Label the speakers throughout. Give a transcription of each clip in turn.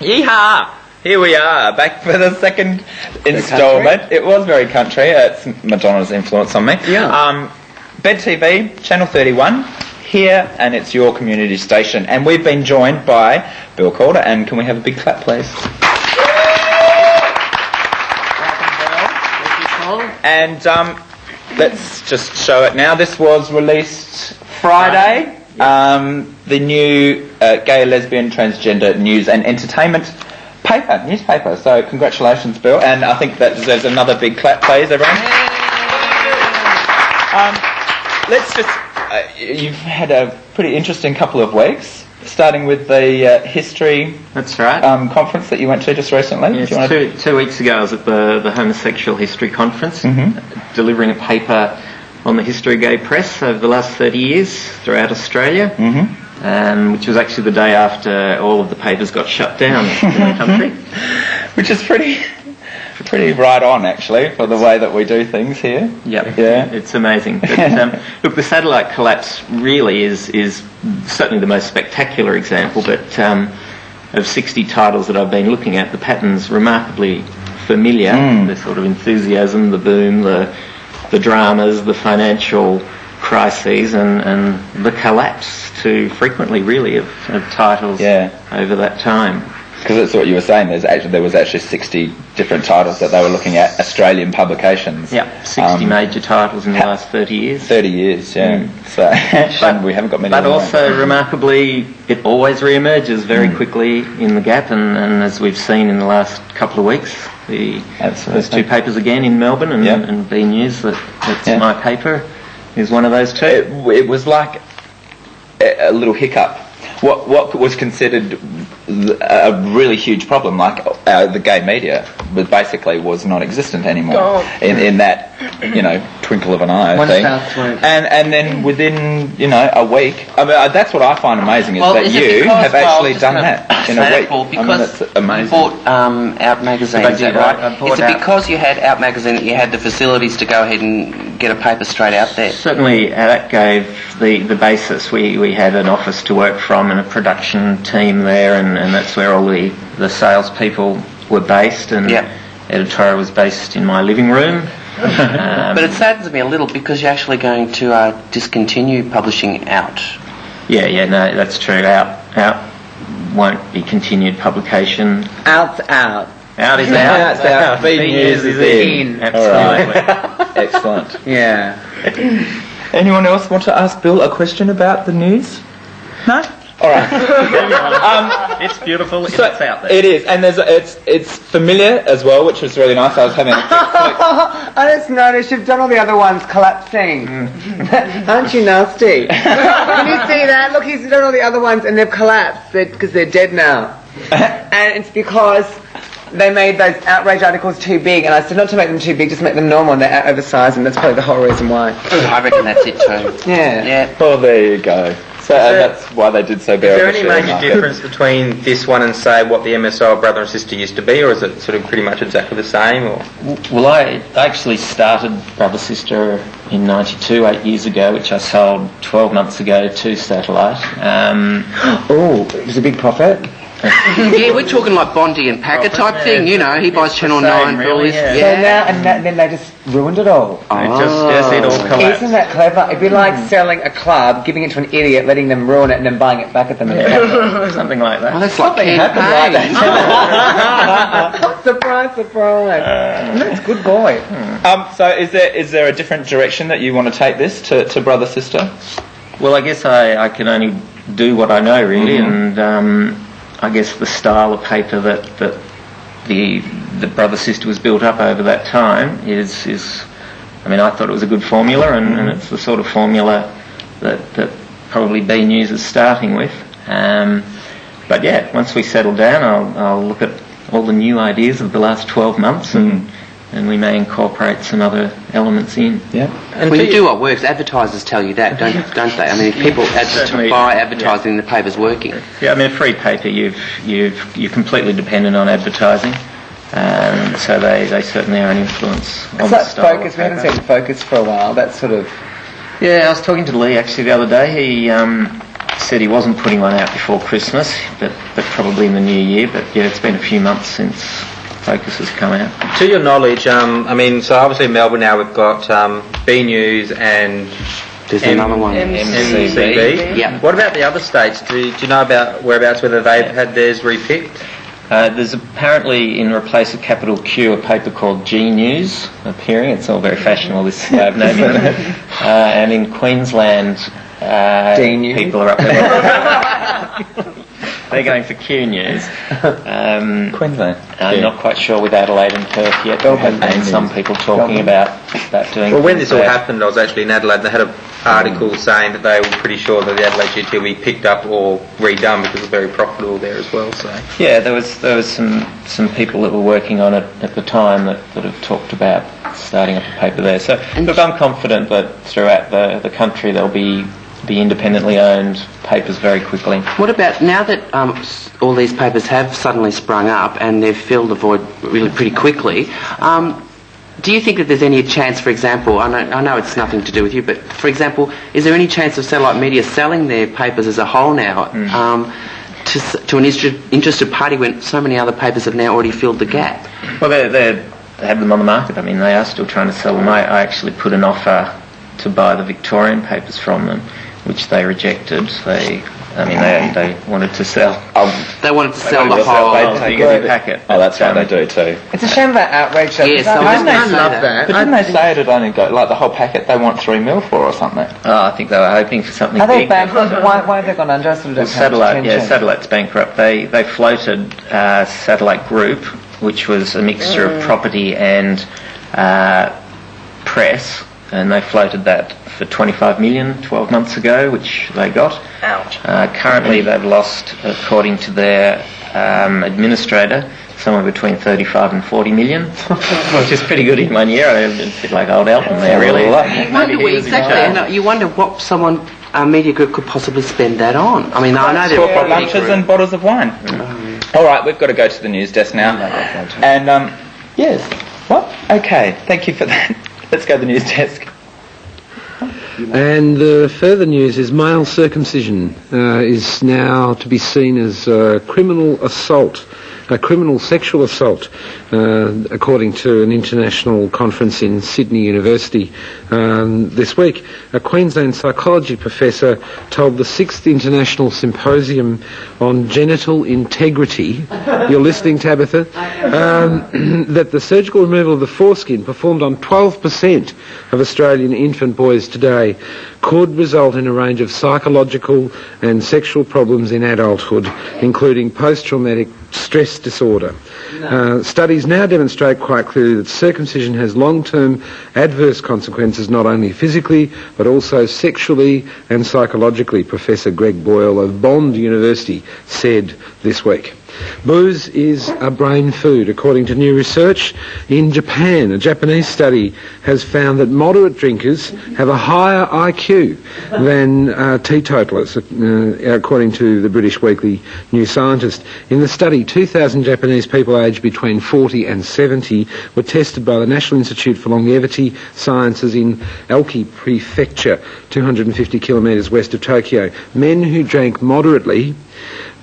Speaker 1: Yeehaw! Here we are, back for the second instalment. It was very country. It's Madonna's influence on me.
Speaker 2: Yeah.
Speaker 1: Bed TV, Channel 31, here, and it's your community station. And we've been joined by Bill Calder, and can we have a big clap, please? And let's just show it now. This was released Friday. The new gay, lesbian, transgender news and entertainment newspaper. So congratulations, Bill. And I think that deserves another big clap, please, everyone. Let's just... you've had a pretty interesting couple of weeks, starting with the history...
Speaker 3: That's right.
Speaker 1: Conference that you went to just recently.
Speaker 3: Yes, 2 weeks ago I was at the Homosexual History Conference, delivering a paper on the history of gay press over the last 30 years throughout Australia, which was actually the day after all of the papers got shut down in the country.
Speaker 1: Which is pretty right on, actually, for the way that we do things here.
Speaker 3: Yep.
Speaker 1: Yeah,
Speaker 3: it's amazing. But, look, the satellite collapse really is certainly the most spectacular example, but of 60 titles that I've been looking at, the pattern's remarkably familiar. The sort of enthusiasm, the boom, the dramas, the financial crises, and the collapse too frequently, really, of titles over that time.
Speaker 1: Because that's what you were saying. There was actually 60 different titles that they were looking at, Australian publications.
Speaker 3: Yeah, 60 major titles in the last 30 years.
Speaker 1: 30 years, yeah. So, and we haven't got many.
Speaker 3: But also, remarkably, it always re-emerges very quickly in the gap, and as we've seen in the last couple of weeks, those two papers again in Melbourne and B News, that's my paper, is one of those two.
Speaker 1: It was like a little hiccup. What was considered a really huge problem, like the gay media, was non-existent anymore in that twinkle of an eye thing. And then within a week, I mean that's what I find amazing is that you have actually done that in a week.
Speaker 2: Because
Speaker 1: that's amazing.
Speaker 2: You bought Out magazine, is that right? Is it because you had Out magazine that you had the facilities to go ahead and get a paper straight out there?
Speaker 3: Certainly, that gave the basis. We had an office to work from and a production team there, and that's where all the salespeople were based, and editorial was based in my living room.
Speaker 2: But it saddens me a little because you're actually going to discontinue publishing Out.
Speaker 3: Yeah, no, that's true. Out won't be continued publication.
Speaker 4: Out's out.
Speaker 3: Out is out.
Speaker 4: Out's out.
Speaker 1: B News is in.
Speaker 3: Absolutely.
Speaker 1: Right. Excellent.
Speaker 4: Yeah.
Speaker 1: Anyone else want to ask Bill a question about the news? No? All right.
Speaker 3: It's beautiful.
Speaker 1: So
Speaker 3: it's out there.
Speaker 1: It is, and it's familiar as well, which was really nice. I was having a quick
Speaker 4: I just noticed you've done all the other ones collapsing. Aren't you nasty? Can you see that? Look, he's done all the other ones and they've collapsed because they're dead now. And it's because they made those outrage articles too big, and I said not to make them too big, just make them normal, and they're oversized, and that's probably the whole reason why.
Speaker 2: I reckon that's it too.
Speaker 4: Yeah.
Speaker 1: Well, there you go. So that's why they did so badly.
Speaker 5: Is there any major difference between this one and, say, what the MSO brother and sister used to be, or is it sort of pretty much exactly the same? Or?
Speaker 3: Well, I actually started Brother Sister in 92, 8 years ago, which I sold 12 months ago to Satellite.
Speaker 4: It was a big profit.
Speaker 2: Yeah, we're talking like Bondi and Packer type thing, he buys Channel 9 for all this.
Speaker 4: So now, then they just ruined it all.
Speaker 3: It all collapsed.
Speaker 4: Isn't that clever? It'd be like selling a club, giving it to an idiot, letting them ruin it, and then buying it back at them.
Speaker 3: Something like that.
Speaker 2: Oh, that's like
Speaker 4: Something happened like that. Surprise. That's good boy.
Speaker 1: So is there a different direction that you want to take this to Brother Sister?
Speaker 3: Well, I guess I can only do what I know, really, and I guess the style of paper that the Brother Sister was built up over that time is I mean, I thought it was a good formula, and it's the sort of formula that probably B News is starting with. But yeah, once we settle down, I'll look at all the new ideas of the last 12 months and we may incorporate some other elements in.
Speaker 1: Yeah.
Speaker 2: And when you do what works, advertisers tell you that, don't they? I mean, if people buy advertising, the paper's working.
Speaker 3: Yeah, I mean, a free paper, you're completely dependent on advertising. So they certainly are an influence on the style.
Speaker 4: Focus. We haven't seen Focus for a while. That's sort of...
Speaker 3: Yeah, I was talking to Lee actually the other day. He said he wasn't putting one out before Christmas, but probably in the new year. But yeah, it's been a few months since Focus has come out.
Speaker 5: To your knowledge, so obviously in Melbourne now we've got B News and
Speaker 2: there's another one.
Speaker 5: MCV.
Speaker 2: Yeah.
Speaker 5: What about the other states? Do you know about whereabouts, whether they've had theirs repicked?
Speaker 3: There's apparently, in replace of capital Q, a paper called G News appearing. It's all very fashionable, this way of naming it. And in Queensland, people are up there. They're going for Q News.
Speaker 1: Queensland.
Speaker 3: I'm not quite sure with Adelaide and Perth yet. There have been some people talking about doing.
Speaker 5: Well, when this all happened, I was actually in Adelaide, and they had an article saying that they were pretty sure that the Adelaide GT will be picked up or redone because it's very profitable there as well. So
Speaker 3: yeah, there was some people that were working on it at the time that have talked about starting up a paper there. So look, I'm confident that throughout the country there'll be independently owned papers very quickly.
Speaker 2: What about now that all these papers have suddenly sprung up and they've filled the void really pretty quickly? Do you think that there's any chance, for example, I know it's nothing to do with you, but for example, is there any chance of satellite media selling their papers as a whole now to an interested party when so many other papers have now already filled the gap?
Speaker 3: Well, they have them on the market. I mean, they are still trying to sell them. I actually put an offer to buy the Victorian papers from them, which they rejected. They wanted to sell.
Speaker 2: They wanted to sell the whole
Speaker 3: packet.
Speaker 1: Oh, that's right, they do too.
Speaker 4: It's a shame about outrage.
Speaker 2: Yes,
Speaker 4: I love that.
Speaker 1: But didn't they say it'd only go, like the whole packet, they want $3 million for or something?
Speaker 3: Oh, I think they were hoping for something
Speaker 4: Are they
Speaker 3: big.
Speaker 4: bankrupt? Why have they gone under?
Speaker 3: Satellite's bankrupt. They floated Satellite Group, which was a mixture of property and press, and they floated that for $25 million 12 months ago, which they got.
Speaker 6: Ouch.
Speaker 3: Currently they've lost, according to their administrator, somewhere between 35 and 40 million, which is pretty good in 1 year. It's a bit like old Elton there, really.
Speaker 2: You wonder what someone, a media group, could possibly spend that on. I mean, I know
Speaker 1: corporate lunches and bottles of wine. All right, we've got to go to the news desk now. And, yes. What? Okay, thank you for that. Let's go to the news desk.
Speaker 7: And the further news is male circumcision is now to be seen as criminal assault, a criminal sexual assault, according to an international conference in Sydney University this week. A Queensland psychology professor told the 6th International Symposium on Genital Integrity, you're listening, Tabatha, that the surgical removal of the foreskin performed on 12% of Australian infant boys today could result in a range of psychological and sexual problems in adulthood, including post-traumatic stress disorder. Studies now demonstrate quite clearly that circumcision has long-term adverse consequences, not only physically but also sexually and psychologically, Professor Greg Boyle of Bond University said this week. Booze is a brain food. According to new research in Japan, a Japanese study has found that moderate drinkers have a higher IQ than teetotalers, according to the British weekly New Scientist. In the study, 2,000 Japanese people aged between 40 and 70 were tested by the National Institute for Longevity Sciences in Aoki Prefecture, 250 kilometres west of Tokyo. Men who drank moderately,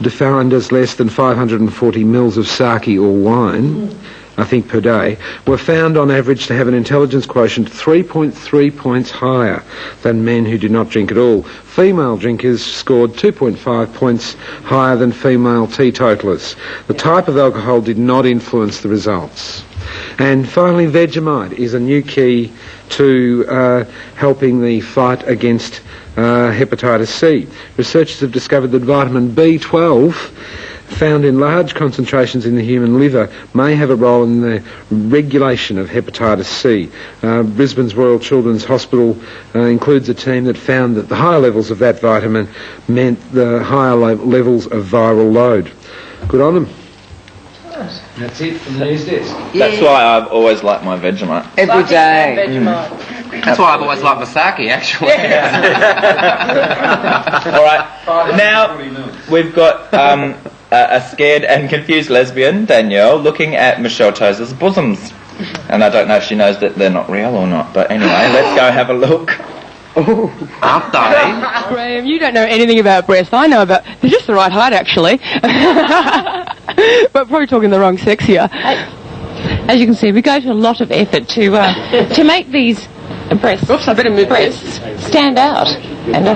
Speaker 7: defined as less than 540 mils of sake or wine, I think per day, were found on average to have an intelligence quotient 3.3 points higher than men who did not drink at all. Female drinkers scored 2.5 points higher than female teetotalers. The type of alcohol did not influence the results. And finally, Vegemite is a new key to helping the fight against hepatitis C. Researchers have discovered that vitamin B12, found in large concentrations in the human liver, may have a role in the regulation of hepatitis C. Brisbane's Royal Children's Hospital includes a team that found that the higher levels of that vitamin meant the higher levels of viral load. Good on them.
Speaker 4: That's it from the news desk.
Speaker 1: That's why I've always liked my Vegemite.
Speaker 4: Every day.
Speaker 2: That's why I've always liked my sake, actually.
Speaker 1: All right. Now we've got a scared and confused lesbian, Danielle, looking at Michelle Tozer's bosoms. And I don't know if she knows that they're not real or not, but anyway, let's go have a look.
Speaker 2: aren't they?
Speaker 6: Graham, you don't know anything about breasts. I know about... They're just the right height, actually. But probably talking the wrong sex here.
Speaker 8: As you can see, we go to a lot of effort to make these breasts, stand out. And,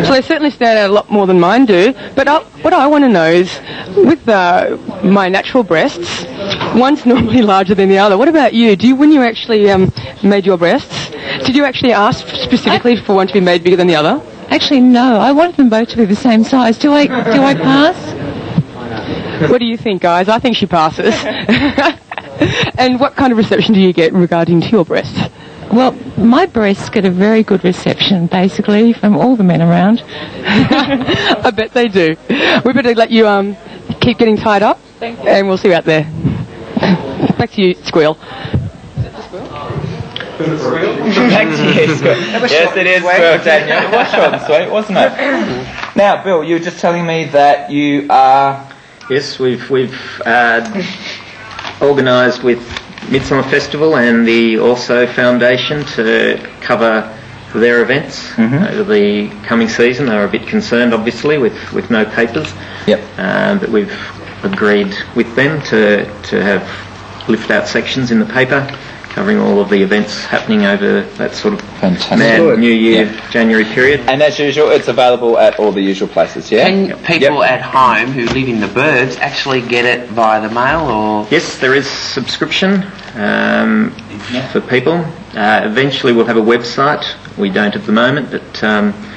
Speaker 6: so they certainly stand out a lot more than mine do. But what I want to know is, with my natural breasts, one's normally larger than the other. What about you? When you actually made your breasts, did you actually ask specifically for one to be made bigger than the other?
Speaker 8: Actually, no. I wanted them both to be the same size. Do I pass?
Speaker 6: What do you think, guys? I think she passes. And what kind of reception do you get regarding to your breasts?
Speaker 8: Well, my breasts get a very good reception, basically, from all the men around.
Speaker 6: I bet they do. We better let you keep getting tied up, and we'll see you out there. Back to you, Squeal.
Speaker 1: Back to you, Squeal. Yes, it is, Squeal, Daniel. It was short and sweet, wasn't it? Now, Bill, you were just telling me that you are...
Speaker 3: Yes, we've organised with Midsummer Festival and the Also Foundation to cover their events over the coming season. They were a bit concerned, obviously, with no papers.
Speaker 1: Yep.
Speaker 3: But we've agreed with them to have lift-out sections in the paper covering all of the events happening over that sort of mad New Year, January period.
Speaker 1: And as usual, it's available at all the usual places, yeah?
Speaker 2: Can people at home who live in the burbs actually get it via the mail, or...?
Speaker 3: Yes, there is subscription for people. Eventually we'll have a website. We don't at the moment, but...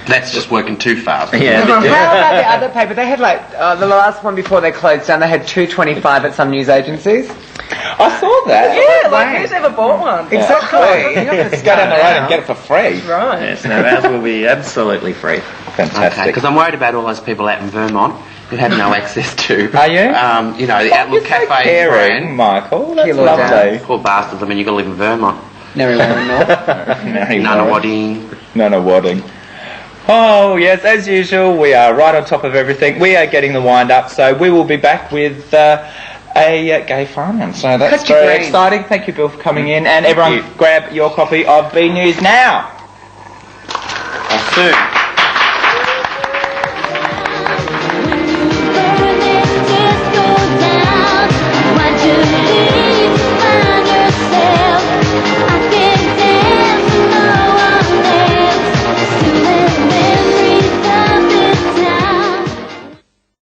Speaker 2: That's just working too fast.
Speaker 3: Yeah.
Speaker 4: How about the other paper? They had the last one before they closed down, they had $2.25 at some news agencies.
Speaker 1: I saw that.
Speaker 6: Yeah, who's ever bought one?
Speaker 4: Exactly. You have to
Speaker 1: Go down the road and get it for free.
Speaker 6: Right.
Speaker 3: Yes, no, ours will be absolutely free.
Speaker 1: Fantastic.
Speaker 2: Okay, because I'm worried about all those people out in Vermont who have no access to...
Speaker 1: Are you?
Speaker 2: The Outlook Cafe
Speaker 1: caring, Michael. That's lovely.
Speaker 2: Poor bastards. I mean, you've got to live in Vermont.
Speaker 1: Nunawading. Oh, yes, as usual, we are right on top of everything. We are getting the wind up, so we will be back with a gay farm. So that's very exciting. Thank you, Bill, for coming in. And everyone, grab your copy of B News now.
Speaker 2: Soon.